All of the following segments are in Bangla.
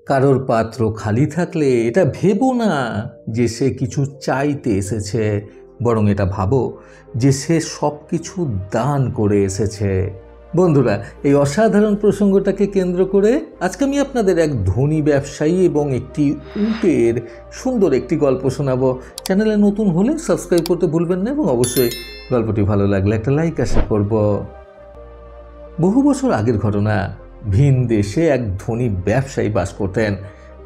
কারোর পাত্র খালি থাকলে এটা ভেবো না যে সে কিছু চাইতে এসেছে, বরং এটা ভাবো যে সে সব কিছু দান করে এসেছে। বন্ধুরা, এই অসাধারণ প্রসঙ্গটাকে কেন্দ্র করে আজকে আমি আপনাদের এক ধনী ব্যবসায়ী এবং একটি উটের সুন্দর একটি গল্প শোনাবো। চ্যানেলে নতুন হলে সাবস্ক্রাইব করতে ভুলবেন না এবং অবশ্যই গল্পটি ভালো লাগলে একটা লাইক আশা করব। বহু বছর আগের ঘটনা। ভিন দেশে এক ধনী ব্যবসায়ী বাস করতেন।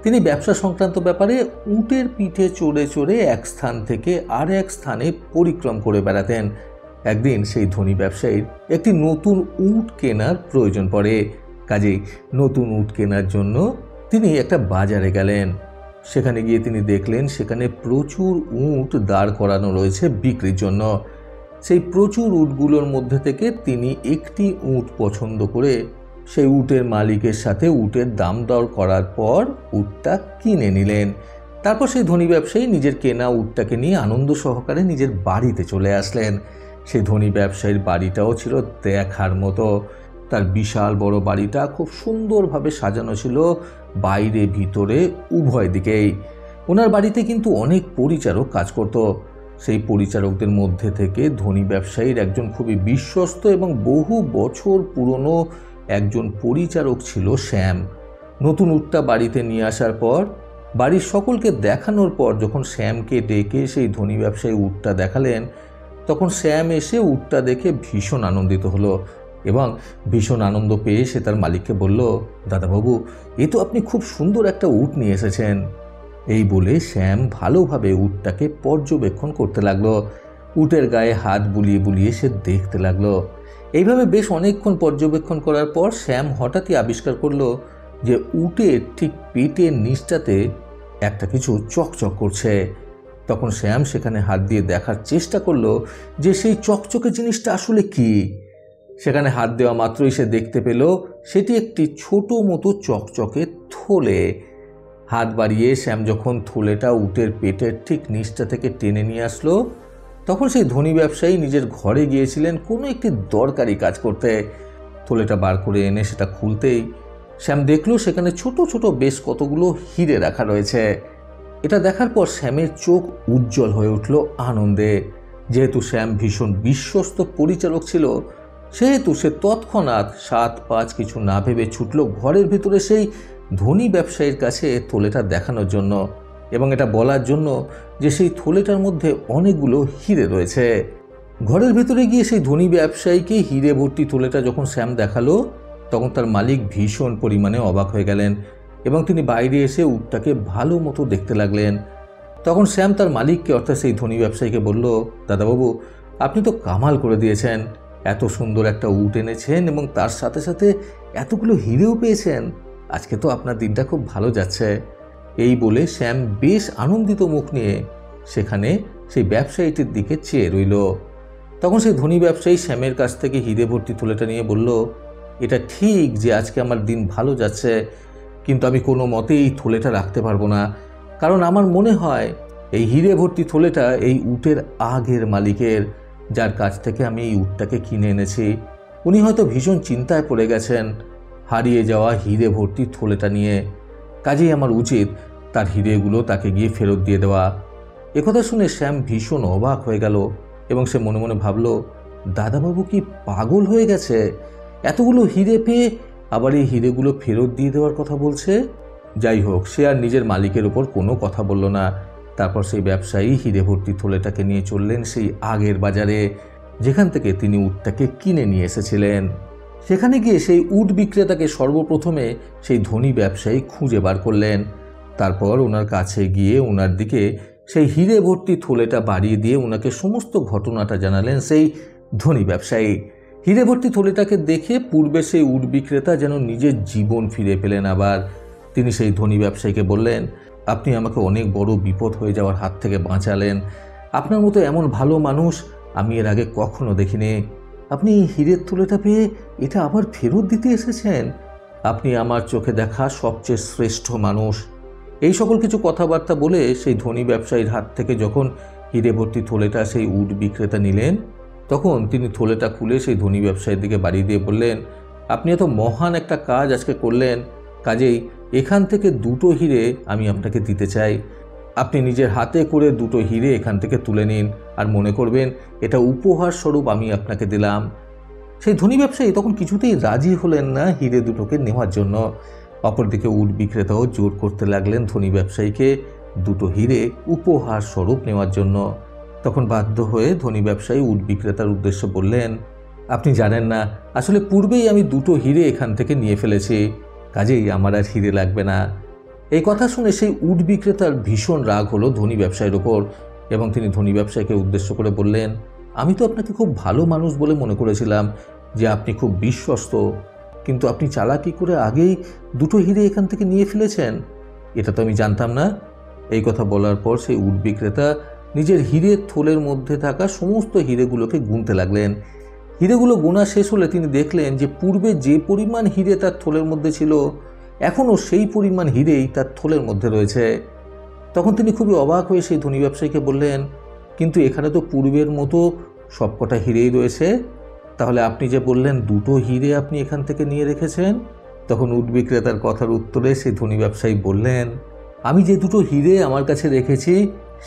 তিনি ব্যবসা সংক্রান্ত ব্যাপারে উটের পিঠে চড়ে চড়ে এক স্থান থেকে আর এক স্থানে পরিক্রম করে বেড়াতেন। একদিন সেই ধনী ব্যবসায়ীর একটি নতুন উট কেনার প্রয়োজন পড়ে। কাজেই নতুন উট কেনার জন্য তিনি একটা বাজারে গেলেন। সেখানে গিয়ে তিনি দেখলেন সেখানে প্রচুর উট দাঁড় করানো রয়েছে বিক্রির জন্য। সেই প্রচুর উটগুলোর মধ্যে থেকে তিনি একটি উট পছন্দ করে সেই উটের মালিকের সাথে উটের দাম দর করার পর উটটা কিনে নিলেন। তারপর সেই ধনী ব্যবসায়ী নিজের কেনা উটটাকে নিয়ে আনন্দ সহকারে নিজের বাড়িতে চলে আসলেন। সেই ধনী ব্যবসায়ীর বাড়িটাও ছিল দেখার মতো। তার বিশাল বড় বাড়িটা খুব সুন্দরভাবে সাজানো ছিল, বাইরে ভিতরে উভয় দিকেই। ওনার বাড়িতে কিন্তু অনেক পরিচারক কাজ করত। সেই পরিচারকদের মধ্যে থেকে ধনী ব্যবসায়ীর একজন খুবই বিশ্বস্ত এবং বহু বছর পুরনো একজন পরিচারক ছিল শ্যাম। নতুন উটটা বাড়িতে নিয়ে আসার পর বাড়ির সকলকে দেখানোর পর যখন শ্যামকে ডেকে সেই ধনী ব্যবসায়ী উটটা দেখালেন, তখন শ্যাম এসে উটটা দেখে ভীষণ আনন্দিত হলো এবং ভীষণ আনন্দ পেয়ে সে তার মালিককে বলল, দাদাবাবু, এ তো আপনি খুব সুন্দর একটা উট নিয়ে এসেছেন। এই বলে শ্যাম ভালোভাবে উটটাকে পর্যবেক্ষণ করতে লাগলো। উটের গায়ে হাত বুলিয়ে বুলিয়ে সে দেখতে লাগলো। এইভাবে বেশ অনেকক্ষণ পর্যবেক্ষণ করার পর শ্যাম হঠাৎই আবিষ্কার করলো যে উটের ঠিক পেটের নিচটাতে একটা কিছু চকচক করছে। তখন শ্যাম সেখানে হাত দিয়ে দেখার চেষ্টা করলো যে সেই চকচকে জিনিসটা আসলে কি। সেখানে হাত দেওয়া মাত্রই সে দেখতে পেল সেটি একটি ছোট মতো চকচকে থলে। হাত বাড়িয়ে শ্যাম যখন থলেটা উটের পেটের ঠিক নিচটা থেকে টেনে নিয়ে আসলো, তখন সেই ধনী ব্যবসায়ী নিজের ঘরে গিয়েছিলেন কোনো একটি দরকারি কাজ করতে। থলেটা বার করে এনে সেটা খুলতেই শ্যাম দেখলো সেখানে ছোট ছোট বেশ কতগুলো হিরে রাখা রয়েছে। এটা দেখার পর শ্যামের চোখ উজ্জ্বল হয়ে উঠল আনন্দে। যেহেতু শ্যাম ভীষণ বিশ্বস্ত পরিচারক ছিল, সেহেতু সে তৎক্ষণাৎ 7-5 কিছু না ভেবে ছুটল ঘরের ভিতরে সেই ধনী ব্যবসায়ীর কাছে থলেটা দেখানোর জন্য এবং এটা বলার জন্য যে সেই থলেটার মধ্যে অনেকগুলো হিরে রয়েছে। ঘরের ভেতরে গিয়ে সেই ধনী ব্যবসায়ীকে হিরে ভর্তি থলেটা যখন শ্যাম দেখালো, তখন তার মালিক ভীষণ পরিমাণে অবাক হয়ে গেলেন এবং তিনি বাইরে এসে উটটাকে ভালো মতো দেখতে লাগলেন। তখন শ্যাম তার মালিককে অর্থাৎ সেই ধনী ব্যবসায়ীকে বলল, দাদাবাবু, আপনি তো কামাল করে দিয়েছেন। এত সুন্দর একটা উট এনেছেন এবং তার সাথে সাথে এতগুলো হিরেও পেয়েছেন। আজকে তো আপনার দিনটা খুব ভালো যাচ্ছে। এই বলে শ্যাম বেশ আনন্দিত মুখ নিয়ে সেখানে সেই ব্যবসায়ীটির দিকে চেয়ে রইল। তখন সেই ধনী ব্যবসায়ী শ্যামের কাছ থেকে হিরে ভর্তি থলেটা নিয়ে বলল, এটা ঠিক যে আজকে আমার দিন ভালো যাচ্ছে, কিন্তু আমি কোনো মতেই এই থলেটা রাখতে পারবো না। কারণ আমার মনে হয় এই হিরে ভর্তি থলেটা এই উটের আগের মালিকের, যার কাছ থেকে আমি এই উটটাকে কিনে এনেছি। উনি হয়তো ভীষণ চিন্তায় পড়ে গেছেন হারিয়ে যাওয়া হিরে ভর্তি থলেটা নিয়ে। কাজেই আমার উচিত তার হিরেগুলো তাকে গিয়ে ফেরত দিয়ে দেওয়া। একথা শুনে শ্যাম ভীষণ অবাক হয়ে গেল এবং সে মনে মনে ভাবল, দাদাবাবু কি পাগল হয়ে গেছে? এতগুলো হিরে পেয়ে আবার এই হিরেগুলো ফেরত দিয়ে দেওয়ার কথা বলছে। যাই হোক, সে আর নিজের মালিকের উপর কোনো কথা বলল না। তারপর সেই ব্যবসায়ী হিরে ভর্তি থলেটাকে নিয়ে চললেন সেই আগের বাজারে, যেখান থেকে তিনি উটটাকে কিনে নিয়ে এসেছিলেন। সেখানে গিয়ে সেই উট বিক্রেতাকে সর্বপ্রথমে সেই ধনী ব্যবসায়ী খুঁজে বার করলেন। তারপর ওনার কাছে গিয়ে ওনার দিকে সেই হিরে ভর্তি থলেটা বাড়িয়ে দিয়ে ওনাকে সমস্ত ঘটনাটা জানালেন সেই ধনী ব্যবসায়ী। হিরে ভর্তি থলেটাকে দেখে পূর্বে সেই উট বিক্রেতা যেন নিজের জীবন ফিরে পেলেন আবার। তিনি সেই ধনী ব্যবসায়ীকে বললেন, আপনি আমাকে অনেক বড় বিপদ হয়ে যাওয়ার হাত থেকে বাঁচালেন। আপনার মতো এমন ভালো মানুষ আমি এর আগে কখনো দেখিনি। আপনি এই হীরের থলেটা পেয়ে এটা আবার ফেরত দিতে এসেছেন। আপনি আমার চোখে দেখা সবচেয়ে শ্রেষ্ঠ মানুষ। এই সকল কিছু কথাবার্তা বলে সেই ধনী ব্যবসায়ীর হাত থেকে যখন হিরে ভর্তি থলেটা সেই উট বিক্রেতা নিলেন, তখন তিনি থলেটা খুলে সেই ধনী ব্যবসায়ীর দিকে বাড়িয়ে দিয়ে বললেন, আপনি এত মহান একটা কাজ আজকে করলেন, কাজেই এখান থেকে 2টো হিরে আমি আপনাকে দিতে চাই। আপনি নিজের হাতে করে 2টো হিরে এখান থেকে তুলে নিন, আর মনে করবেন এটা উপহার স্বরূপ আমি আপনাকে দিলাম। সেই ধনী ব্যবসায়ী তখন কিছুতেই রাজি হলেন না হিরে দুটোকে নেওয়ার জন্য। অপরদিকে উট বিক্রেতাও জোর করতে লাগলেন ধনী ব্যবসায়ীকে 2টো হিরে উপহার স্বরূপ নেওয়ার জন্য। তখন বাধ্য হয়ে ধনী ব্যবসায়ী উট বিক্রেতার উদ্দেশ্যে বললেন, আপনি জানেন না, আসলে পূর্বেই আমি 2টো হিরে এখান থেকে নিয়ে ফেলেছি, কাজেই আমার আর হিরে লাগবে না। এই কথা শুনে সেই উট বিক্রেতার ভীষণ রাগ হলো ধনী ব্যবসায়ীর ওপর, এবং তিনি ধনী ব্যবসায়ীকে উদ্দেশ্য করে বললেন, আমি তো আপনাকে খুব ভালো মানুষ বলে মনে করেছিলাম, যে আপনি খুব বিশ্বস্ত, কিন্তু আপনি চালাকি করে আগেই 2টো হিরে এখান থেকে নিয়ে ফেলেছেন, এটা তো আমি জানতাম না। এই কথা বলার পর সেই উট বিক্রেতা নিজের হিরের থলের মধ্যে থাকা সমস্ত হিরেগুলোকে গুনতে লাগলেন। হিরেগুলো গোনা শেষ হলে তিনি দেখলেন যে পূর্বে যে পরিমাণ হিরে তার থলের মধ্যে ছিল, এখনও সেই পরিমাণ হিরেই তার থলের মধ্যে রয়েছে। তখন তিনি খুবই অবাক হয়ে সেই ধনী ব্যবসায়ীকে বললেন, কিন্তু এখানে তো পূর্বের মতো সবকটা হিরেই রয়েছে, তাহলে আপনি যে বললেন 2টো হিরে আপনি এখান থেকে নিয়ে রেখেছেন? তখন উট বিক্রেতার কথার উত্তরে সেই ধনী ব্যবসায়ী বললেন, আমি যে 2টো হিরে আমার কাছে রেখেছি,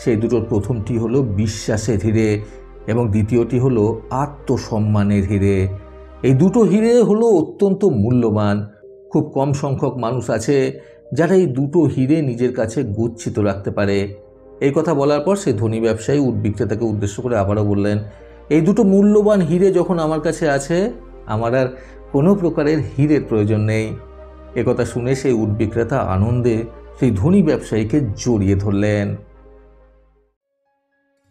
সেই দুটোর প্রথমটি হলো বিশ্বাসের হিরে এবং দ্বিতীয়টি হলো আত্মসম্মানের হিরে। এই 2টো হিরে হলো অত্যন্ত মূল্যবান। খুব কম সংখ্যক মানুষ আছে যারা এই 2টো হিরে নিজের কাছে গচ্ছিত রাখতে পারে। এই কথা বলার পর সেই ধনী ব্যবসায়ী উট বিক্রেতাকে উদ্দেশ্য করে আবারও বললেন, এই 2টো মূল্যবান হিরে যখন আমার কাছে আছে, আমার আর কোনো প্রকারের হিরের প্রয়োজন নেই। একথা শুনে সেই উট বিক্রেতা আনন্দে সেই ধনী ব্যবসায়ীকে জড়িয়ে ধরলেন।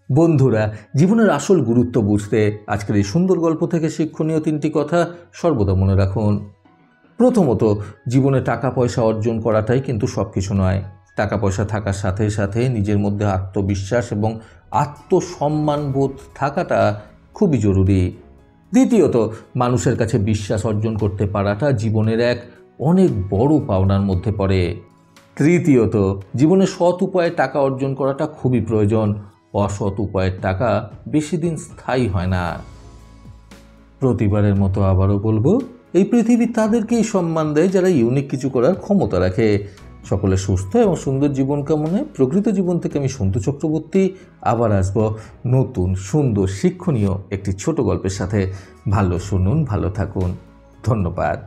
বন্ধুরা, জীবনের আসল গুরুত্ব বুঝতে আজকের এই সুন্দর গল্প থেকে শিক্ষণীয় 3টি কথা সর্বদা মনে রাখুন। প্রথমত, জীবনে টাকা পয়সা অর্জন করাটাই কিন্তু সব কিছু নয়। টাকা পয়সা থাকার সাথে সাথে নিজের মধ্যে আত্মবিশ্বাস এবং আত্মসম্মানবোধ থাকাটা খুবই জরুরি। দ্বিতীয়ত, মানুষের কাছে বিশ্বাস অর্জন করতে পারাটা জীবনের এক অনেক বড় পাওনার মধ্যে পড়ে। তৃতীয়ত, জীবনে সৎ উপায়ে টাকা অর্জন করাটা খুবই প্রয়োজন। অসৎ উপায়ের টাকা বেশি দিন স্থায়ী হয় না। প্রতিবারের মতো আবারও বলবো, এই পৃথিবী তাদেরকেই সম্মান দেয় যারা ইউনিক কিছু করার ক্ষমতা রাখে। সকলে সুস্থ এবং সুন্দর জীবন কামনায় প্রকৃত জীবন থেকে আমি সন্তু চক্রবর্তী আবার আসবো নতুন সুন্দর শিক্ষণীয় একটি ছোট গল্পের সাথে। ভালো শুনুন, ভালো থাকুন। ধন্যবাদ।